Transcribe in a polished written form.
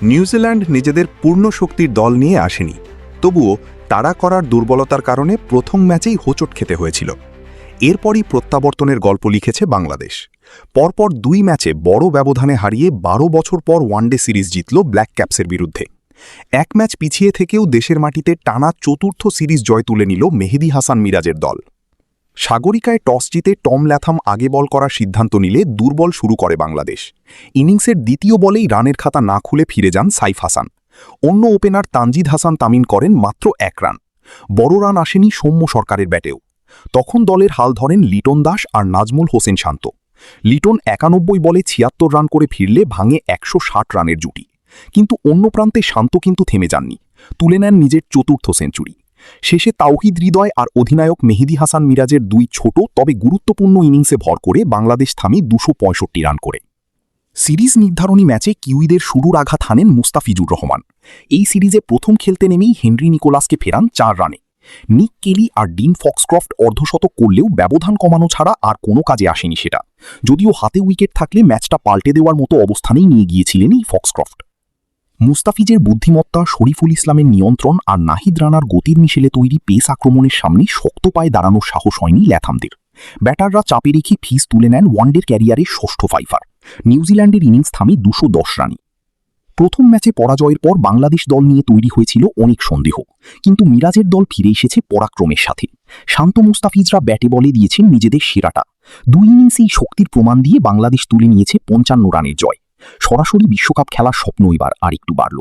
New Zealand নিজেদের পূর্ণ শক্তির দল নিয়ে আসেনি, তবুও তাড়া করার দুর্বলতার কারণে প্রথম ম্যাচেই হোঁচট খেতে হয়েছিল। এরপরই প্রত্যাবর্তনের গল্প লিখেছে বাংলাদেশ। পরপর 2 ম্যাচে বড় ব্যবধানে হারিয়ে 12 বছর পর ওয়ানডে সিরিজ জিতল ব্ল্যাক ক্যাপসের বিরুদ্ধে। 1 ম্যাচ পিছিয়ে থেকেও দেশের মাটিতে টানা 4র্থ সিরিজ জয় তুলে নিল মেহেদী হাসান মিরাজের দল। সাগরিকায় টস জিতে টম ল্যাথাম আগে বল করার সিদ্ধান্ত নিলে দুর্বল শুরু করে বাংলাদেশ। ইনিংসের দ্বিতীয় বলেই রানের খাতা না খুলে ফিরে যান সাইফ হাসান। অন্য ওপেনার তানজিদ হাসান তামিম করেন মাত্র 1 রান। বড় রান আসেনি সৌম্য সরকারের ব্যাটেও। তখন দলের হাল ধরেন লিটন দাস আর নাজমুল হোসেন শান্ত। লিটন 91 বলে 76 রান করে ফিরলে ভাঙে 160 রানের জুটি। কিন্তু অন্য প্রান্তে শান্ত কিন্তু থেমে যাননি, তুলে নেন নিজের 4র্থ সেঞ্চুরি। শেষে তাওহিদ হৃদয় আর অধিনায়ক মেহেদী হাসান মিরাজের 2 ছোট তবে গুরুত্বপূর্ণ ইনিংসে ভর করে বাংলাদেশ থামে 265 রান করে। সিরিজ নির্ধারণী ম্যাচে কিউইদের শুরুর আঘাত হানেন মুস্তাফিজুর রহমান। এই সিরিজে প্রথম খেলতে নেমেই হেনরি নিকোলাসকে ফেরান 4 রানে। নিক কেলি আর ডিন ফক্সক্রফট অর্ধশতক করলেও ব্যবধান কমানো ছাড়া আর কোনো কাজে আসেনি সেটা, যদিও হাতে উইকেট থাকলে ম্যাচটা পাল্টে দেওয়ার মতো অবস্থানেই নিয়ে গিয়েছিলেন এই ফক্সক্রফট। মুস্তাফিজের বুদ্ধিমত্তা, শরীফুল ইসলামের নিয়ন্ত্রণ আর নাহিদ রানার গতির মিশেলে তৈরি পেস আক্রমণের সামনে শক্ত পায়ে দাঁড়ানোর সাহস হয়নি ল্যাথামদের। ব্যাটাররা চাপে রেখে ফিস তুলে নেন ওয়ানডের ক্যারিয়ারের 6ষ্ঠ ফাইফার। নিউজিল্যান্ডের ইনিংস থামে 210 রানে। প্রথম ম্যাচে পরাজয়ের পর বাংলাদেশ দল নিয়ে তৈরি হয়েছিল অনেক সন্দেহ, কিন্তু মিরাজের দল ফিরে এসেছে পরাক্রমের সাথে। শান্ত মুস্তাফিজরা ব্যাটে বলে দিয়েছেন নিজেদের সেরাটা। 2 ইনিংসেই শক্তির প্রমাণ দিয়ে বাংলাদেশ তুলে নিয়েছে 55 রানের জয়। সরাসরি বিশ্বকাপ খেলার স্বপ্ন এবার আরেকটু বাড়ল।